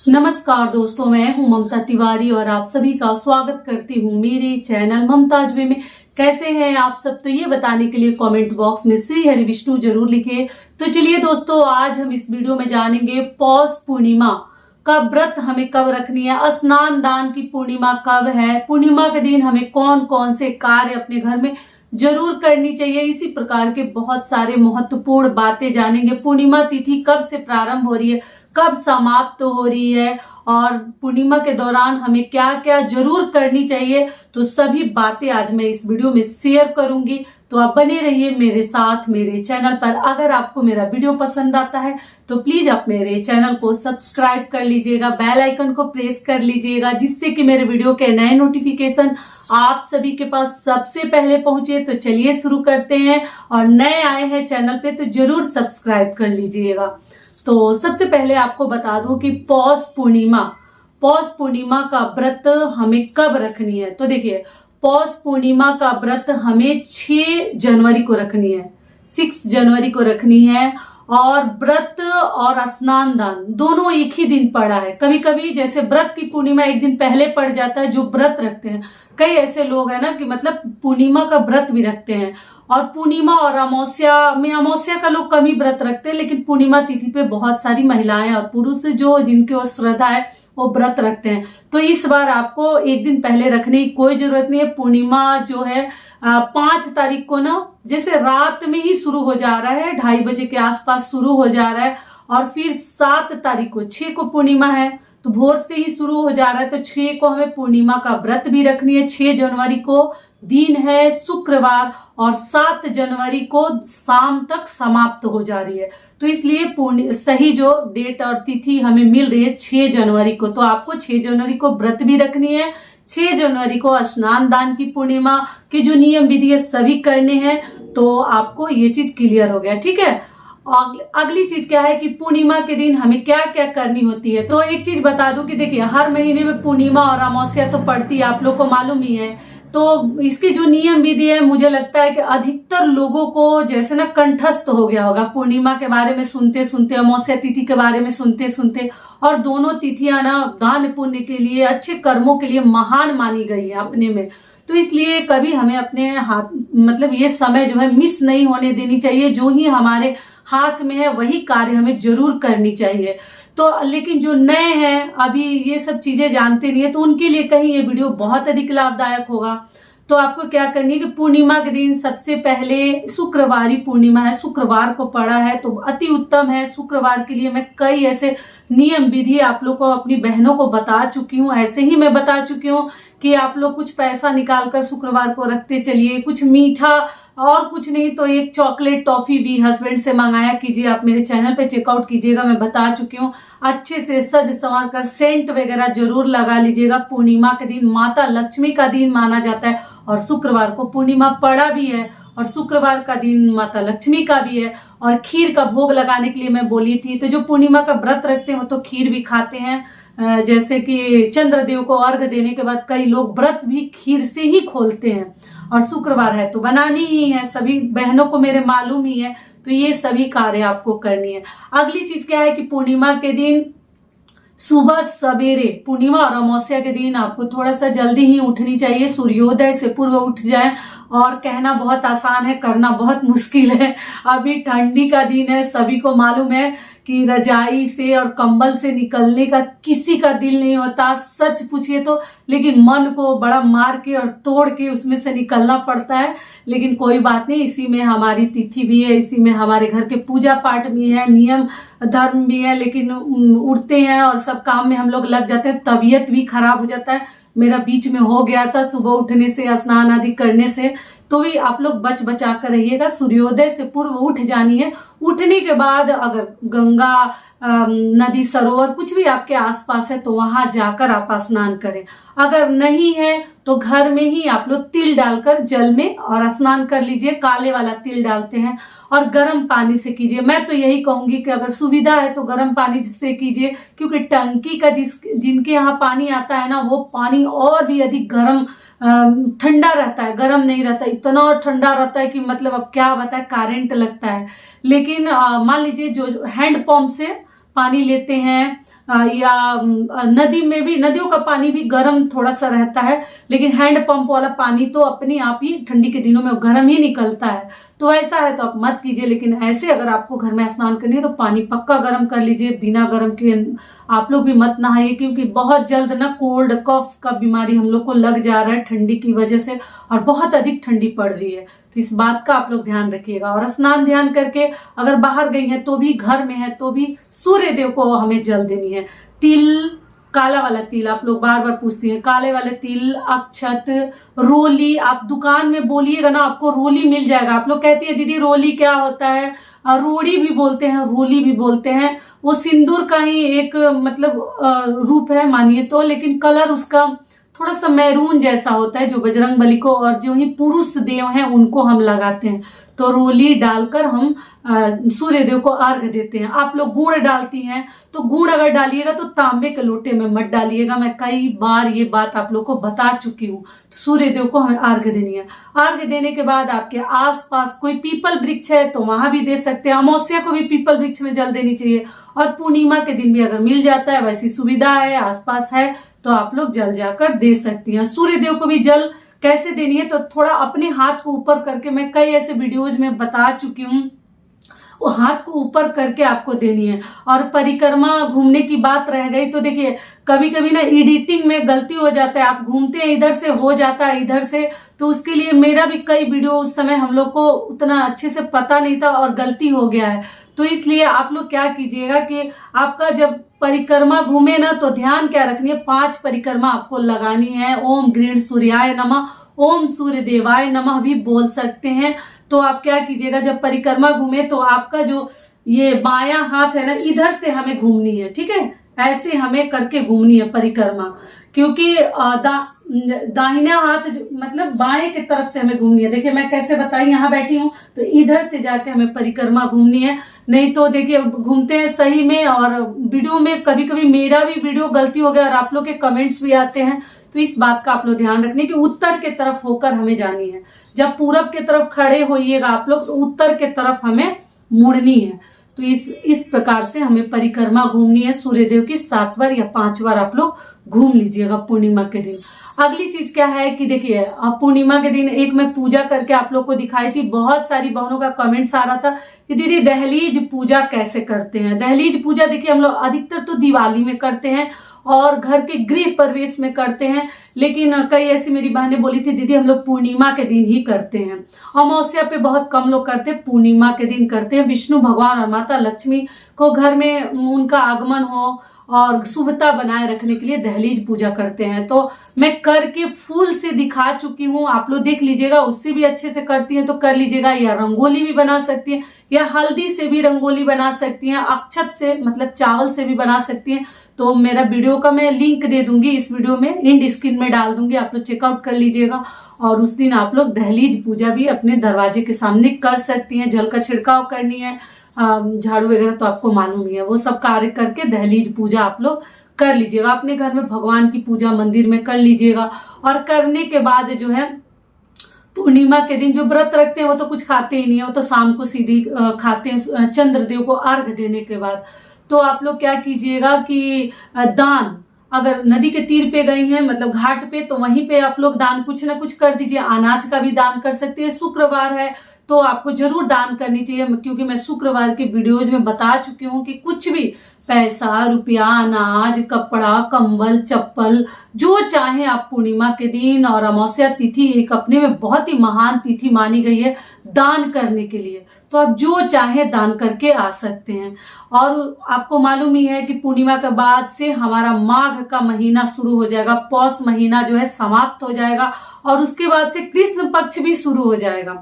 नमस्कार दोस्तों, मैं हूं ममता तिवारी और आप सभी का स्वागत करती हूं मेरे चैनल ममताज वे में। कैसे हैं आप सब? तो ये बताने के लिए कमेंट बॉक्स में श्री हरि विष्णु जरूर लिखिए। तो चलिए दोस्तों, आज हम इस वीडियो में जानेंगे पौष पूर्णिमा का व्रत हमें कब रखनी है, स्नान दान की पूर्णिमा कब है, पूर्णिमा के दिन हमें कौन कौन से कार्य अपने घर में जरूर करनी चाहिए। इसी प्रकार के बहुत सारे महत्वपूर्ण बातें जानेंगे। पूर्णिमा तिथि कब से प्रारंभ हो रही है, कब समाप्त हो रही है और पूर्णिमा के दौरान हमें क्या क्या जरूर करनी चाहिए, तो सभी बातें आज मैं इस वीडियो में शेयर करूंगी। तो आप बने रहिए मेरे साथ मेरे चैनल पर। अगर आपको मेरा वीडियो पसंद आता है तो प्लीज आप मेरे चैनल को सब्सक्राइब कर लीजिएगा, बेल आइकन को प्रेस कर लीजिएगा, जिससे कि मेरे वीडियो के नए नोटिफिकेशन आप सभी के पास सबसे पहले पहुंचे। तो चलिए शुरू करते हैं, और नए आए हैं चैनल पे तो जरूर सब्सक्राइब कर लीजिएगा। तो सबसे पहले आपको बता दूं कि पौष पूर्णिमा का व्रत हमें कब रखनी है। तो देखिए, पौष पूर्णिमा का व्रत हमें 6 जनवरी को रखनी है, 6 जनवरी को रखनी है। और व्रत और स्नान दान दोनों एक ही दिन पड़ा है। कभी कभी जैसे व्रत की पूर्णिमा एक दिन पहले पड़ जाता है, जो व्रत रखते हैं। कई ऐसे लोग हैं ना कि मतलब पूर्णिमा का व्रत भी रखते हैं, और पूर्णिमा और अमावस्या का लोग कम ही व्रत रखते हैं, लेकिन पूर्णिमा तिथि पे बहुत सारी महिलाएं और पुरुष जो जिनकी ओर श्रद्धा है वो व्रत रखते हैं। तो इस बार आपको एक दिन पहले रखने की कोई जरूरत नहीं है। पूर्णिमा जो है 5 तारीख को ना, जैसे रात में ही शुरू हो जा रहा है, 2:30 बजे के आसपास शुरू हो जा रहा है, और फिर 7 तारीख को 6 को पूर्णिमा है, तो भोर से ही शुरू हो जा रहा है। तो 6 को हमें पूर्णिमा का व्रत भी रखनी है। 6 जनवरी को दिन है शुक्रवार, और 7 जनवरी को शाम तक समाप्त हो जा रही है। तो इसलिए सही जो डेट और तिथि हमें मिल रही है 6 जनवरी को। तो आपको 6 जनवरी को व्रत भी रखनी है, 6 जनवरी को स्नान दान की पूर्णिमा के जो नियम विधि है सभी करने हैं। तो आपको ये चीज क्लियर हो गया, ठीक है। अगली चीज क्या है कि पूर्णिमा के दिन हमें क्या क्या करनी होती है। तो एक चीज बता दूं कि देखिए, हर महीने में पूर्णिमा और अमावस्या तो पड़ती है, आप लोग को मालूम ही है। तो इसके जो नियम विधि है, मुझे लगता है कि अधिकतर लोगों को जैसे ना कंठस्थ हो गया होगा पूर्णिमा के बारे में सुनते सुनते, अमावस्या तिथि के बारे में सुनते सुनते। और दोनों तिथियां ना दान पुण्य के लिए, अच्छे कर्मों के लिए महान मानी गई है अपने में। तो इसलिए कभी हमें अपने हाथ मतलब ये समय जो है मिस नहीं होने देनी चाहिए। जो ही हमारे हाथ में है वही कार्य हमें जरूर करनी चाहिए। तो लेकिन जो नए हैं, अभी ये सब चीजें जानते नहीं है, तो उनके लिए कहीं ये वीडियो बहुत अधिक लाभदायक होगा। तो आपको क्या करनी है कि पूर्णिमा के दिन सबसे पहले, शुक्रवारी पूर्णिमा है, शुक्रवार को पड़ा है तो अति उत्तम है। शुक्रवार के लिए मैं कई ऐसे नियम विधि आप लोग को, अपनी बहनों को बता चुकी हूँ। ऐसे ही मैं बता चुकी हूँ कि आप लोग कुछ पैसा निकाल कर शुक्रवार को रखते चलिए, कुछ मीठा और कुछ नहीं तो एक चॉकलेट टॉफी भी हस्बैंड से मंगाया कीजिए। आप मेरे चैनल पे चेकआउट कीजिएगा, मैं बता चुकी हूँ। अच्छे से सज संवार कर सेंट वगैरह जरूर लगा लीजिएगा। पूर्णिमा के दिन माता लक्ष्मी का दिन माना जाता है, और शुक्रवार को पूर्णिमा पड़ा भी है, और शुक्रवार का दिन माता लक्ष्मी का भी है। और खीर का भोग लगाने के लिए मैं बोली थी, तो जो पूर्णिमा का व्रत रखते हैं वो तो खीर भी खाते हैं। जैसे कि चंद्रदेव को अर्घ देने के बाद कई लोग व्रत भी खीर से ही खोलते हैं, और शुक्रवार है तो बनानी ही है, सभी बहनों को मेरे मालूम ही है। तो ये सभी कार्य आपको करनी है। अगली चीज क्या है कि पूर्णिमा के दिन सुबह सवेरे, पूर्णिमा और अमावस्या के दिन आपको थोड़ा सा जल्दी ही उठनी चाहिए। सूर्योदय से पूर्व उठ जाए, और कहना बहुत आसान है, करना बहुत मुश्किल है। अभी ठंडी का दिन है, सभी को मालूम है कि रजाई से और कंबल से निकलने का किसी का दिल नहीं होता, सच पूछिए तो। लेकिन मन को बड़ा मार के और तोड़ के उसमें से निकलना पड़ता है। लेकिन कोई बात नहीं, इसी में हमारी तिथि भी है, इसी में हमारे घर के पूजा पाठ भी है, नियम धर्म भी है। लेकिन उठते हैं और सब काम में हम लोग लग जाते हैं, तबीयत भी खराब हो जाता है। मेरा बीच में हो गया था सुबह उठने से, स्नान आदि करने से। तो भी आप लोग बच बचा कर रहिएगा। सूर्योदय से पूर्व उठ जानी है। उठने के बाद अगर गंगा, नदी, सरोवर कुछ भी आपके आसपास है तो वहां जाकर आप स्नान करें। अगर नहीं है तो घर में ही आप लोग तिल डालकर जल में और स्नान कर लीजिए। काले वाला तिल डालते हैं, और गर्म पानी से कीजिए। मैं तो यही कहूंगी कि अगर सुविधा है तो गर्म पानी से कीजिए, क्योंकि टंकी का जिनके यहाँ पानी आता है ना, वो पानी और भी अधिक गर्म ठंडा रहता है, गर्म नहीं रहता। इतना ठंडा रहता है कि मतलब अब क्या बताए, करंट लगता है। लेकिन मान लीजिए जो हैंड पंप से पानी लेते हैं या नदी में भी, नदियों का पानी भी गर्म थोड़ा सा रहता है, लेकिन हैंड पंप वाला पानी तो अपने आप ही ठंडी के दिनों में गर्म ही निकलता है। तो ऐसा है तो आप मत कीजिए, लेकिन ऐसे अगर आपको घर में स्नान करनी है तो पानी पक्का गर्म कर लीजिए, बिना गर्म के आप लोग भी मत नहाइए, क्योंकि बहुत जल्द ना कोल्ड कफ का बीमारी हम लोग को लग जा रहा है ठंडी की वजह से, और बहुत अधिक ठंडी पड़ रही है। तो इस बात का आप लोग ध्यान रखिएगा। और स्नान ध्यान करके अगर बाहर गई हैं तो भी, घर में है तो भी सूर्य देव को हमें जल देनी है। तिल, काला वाला तिल, आप लोग बार बार पूछती हैं, काले वाले तिल, अक्षत, रोली, आप दुकान में बोलिएगा ना आपको रोली मिल जाएगा। आप लोग कहती है दीदी रोली क्या होता है, रोड़ी भी बोलते हैं, रोली भी बोलते हैं, वो सिंदूर का ही एक मतलब रूप है मानिए तो, लेकिन कलर उसका थोड़ा सा मैरून जैसा होता है, जो बजरंग बली को और जो ही पुरुष देव हैं उनको हम लगाते हैं। तो रोली डालकर हम सूर्य देव को अर्घ देते हैं। आप लोग गुड़ डालती हैं तो गुड़ अगर डालिएगा तो तांबे के लोटे में मत डालिएगा, मैं कई बार ये बात आप लोग को बता चुकी हूँ। तो सूर्य देव को हमें अर्घ देनी है। अर्घ देने के बाद आपके आसपास कोई पीपल वृक्ष है तो वहां भी दे सकते हैं। अमावस्या को भी पीपल वृक्ष में जल देनी चाहिए, और पूर्णिमा के दिन भी अगर मिल जाता है, वैसी सुविधा है, आसपास है, तो आप लोग जल जाकर दे सकती हैं। सूर्य देव को भी जल कैसे देनी है तो थोड़ा अपने हाथ को ऊपर करके, मैं कई ऐसे वीडियोज में बता चुकी हूँ, वो हाथ को ऊपर करके आपको देनी है। और परिक्रमा घूमने की बात रह गई तो देखिए कभी कभी ना एडिटिंग में गलती हो जाता है, आप घूमते हैं इधर से, हो जाता है इधर से, तो उसके लिए मेरा भी कई वीडियो उस समय हम लोग को उतना अच्छे से पता नहीं था और गलती हो गया है। तो इसलिए आप लोग क्या कीजिएगा कि आपका जब परिक्रमा घूमे ना तो ध्यान क्या रखनी है, 5 परिक्रमा आपको लगानी है। ओम गृण सूर्याय नमः, ओम सूर्य देवाय नमः भी बोल सकते हैं। तो आप क्या कीजिएगा, जब परिक्रमा घूमे तो आपका जो ये बायां हाथ है ना, इधर से हमें घूमनी है, ठीक है, ऐसे हमें करके घूमनी है परिक्रमा, क्योंकि दाहिना हाथ मतलब बाएं की तरफ से हमें घूमनी है। देखिए मैं कैसे बताई, यहाँ बैठी हूँ तो इधर से जाके हमें परिक्रमा घूमनी है। नहीं तो देखिए घूमते हैं सही में, और वीडियो में कभी कभी मेरा भी वीडियो गलती हो गया और आप लोग के कमेंट्स भी आते हैं। तो इस बात का आप लोग ध्यान रखने कि उत्तर के तरफ होकर हमें जानी है। जब पूरब के तरफ खड़े होइएगा आप लोग तो उत्तर के तरफ हमें मुड़नी है। तो इस प्रकार से हमें परिक्रमा घूमनी है सूर्यदेव की 7 बार या 5 बार आप लोग घूम लीजिएगा पूर्णिमा के दिन। अगली चीज क्या है कि देखिए पूर्णिमा के दिन एक मैं पूजा करके आप लोग को दिखाई थी, बहुत सारी बहनों का कमेंट्स आ रहा था कि दीदी दहलीज पूजा कैसे करते हैं। दहलीज पूजा देखिए हम लोग अधिकतर तो दिवाली में करते हैं और घर के गृह प्रवेश में करते हैं, लेकिन कई ऐसी मेरी बहनें बोली थी दीदी हम लोग पूर्णिमा के दिन ही करते हैं। अमावस्या पे बहुत कम लोग करते हैं, पूर्णिमा के दिन करते हैं। विष्णु भगवान और माता लक्ष्मी को घर में उनका आगमन हो और शुभता बनाए रखने के लिए दहलीज पूजा करते हैं। तो मैं करके फूल से दिखा चुकी हूँ, आप लोग देख लीजिएगा। उससे भी अच्छे से करती हैं तो कर लीजिएगा, या रंगोली भी बना सकती हैं, या हल्दी से भी रंगोली बना सकती हैं, अक्षत से मतलब चावल से भी बना सकती हैं। तो मेरा वीडियो का मैं लिंक दे दूंगी, इस वीडियो में एंड स्क्रीन में डाल दूंगी, आप लोग चेकआउट कर लीजिएगा। और उस दिन आप लोग दहलीज पूजा भी अपने दरवाजे के सामने कर सकती हैं। जल का छिड़काव करनी है, झाड़ू वगैरह तो आपको मालूम ही है, वो सब कार्य करके दहलीज पूजा आप लोग कर लीजिएगा। अपने घर में भगवान की पूजा मंदिर में कर लीजिएगा। और करने के बाद जो है पूर्णिमा के दिन जो व्रत रखते हैं वो तो कुछ खाते ही नहीं है, वो तो शाम को सीधी खाते हैं चंद्रदेव को अर्घ देने के बाद। तो आप लोग क्या कीजिएगा कि दान, अगर नदी के तीर पे गई हैं मतलब घाट पे, तो वहीं पे आप लोग दान कुछ ना कुछ कर दीजिए। अनाज का भी दान कर सकते हैं। शुक्रवार है तो आपको जरूर दान करनी चाहिए, क्योंकि मैं शुक्रवार के वीडियोज में बता चुकी हूँ कि कुछ भी पैसा, रुपया, अनाज, कपड़ा, कंबल, चप्पल, जो चाहे आप पूर्णिमा के दिन और अमावस्या तिथि एक अपने में बहुत ही महान तिथि मानी गई है दान करने के लिए। तो आप जो चाहे दान करके आ सकते हैं। और आपको मालूम ही है कि पूर्णिमा के बाद से हमारा माघ का महीना शुरू हो जाएगा, पौष महीना जो है समाप्त हो जाएगा, और उसके बाद से कृष्ण पक्ष भी शुरू हो जाएगा।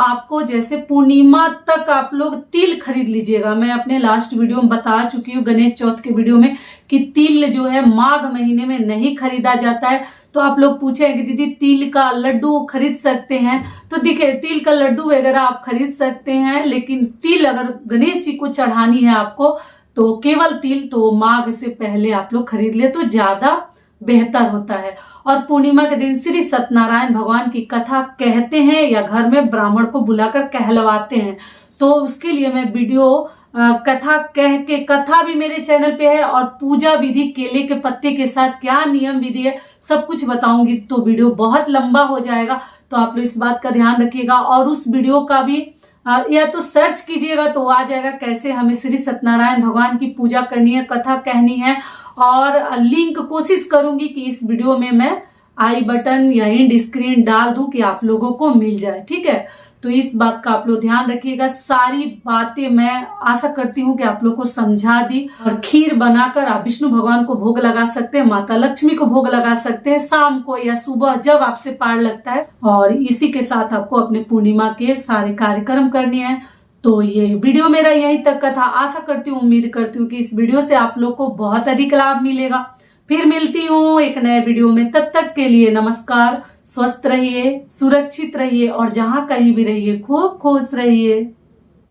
आपको जैसे पूर्णिमा तक आप लोग तिल खरीद लीजिएगा। मैं अपने लास्ट वीडियो में बता चुकी हूँ, गणेश चौथ के वीडियो में, कि तिल जो है माघ महीने में नहीं खरीदा जाता है। तो आप लोग पूछे कि दीदी तिल का लड्डू खरीद सकते हैं, तो देखिए तिल का लड्डू वगैरह आप खरीद सकते हैं, लेकिन तिल अगर गणेश जी को चढ़ानी है आपको तो केवल तिल तो माघ से पहले आप लोग खरीद ले तो ज्यादा बेहतर होता है। और पूर्णिमा के दिन श्री सत्यनारायण भगवान की कथा कहते हैं या घर में ब्राह्मण को बुलाकर कहलवाते हैं। तो उसके लिए मैं वीडियो कथा कह के, कथा भी मेरे चैनल पे है और पूजा विधि केले के पत्ते के साथ क्या नियम विधि है सब कुछ बताऊंगी। तो वीडियो बहुत लंबा हो जाएगा, तो आप लोग इस बात का ध्यान रखिएगा। और उस वीडियो का भी या तो सर्च कीजिएगा तो आ जाएगा कैसे हमें श्री सत्यनारायण भगवान की पूजा करनी है, कथा कहनी है। और लिंक कोशिश करूंगी कि इस वीडियो में मैं आई बटन या एंड स्क्रीन डाल दूं कि आप लोगों को मिल जाए, ठीक है। तो इस बात का आप लोग ध्यान रखिएगा। सारी बातें मैं आशा करती हूँ कि आप लोग को समझा दी। और खीर बनाकर आप विष्णु भगवान को भोग लगा सकते हैं, माता लक्ष्मी को भोग लगा सकते हैं शाम को या सुबह जब आपसे पार लगता है। और इसी के साथ आपको अपने पूर्णिमा के सारे कार्यक्रम करने हैं। तो ये वीडियो मेरा यहीं तक का था। आशा करती हूँ, उम्मीद करती हूँ कि इस वीडियो से आप लोग को बहुत अधिक लाभ मिलेगा। फिर मिलती हूँ एक नए वीडियो में, तब तक के लिए नमस्कार। स्वस्थ रहिए, सुरक्षित रहिए और जहां कहीं भी रहिए खूब खुश रहिए।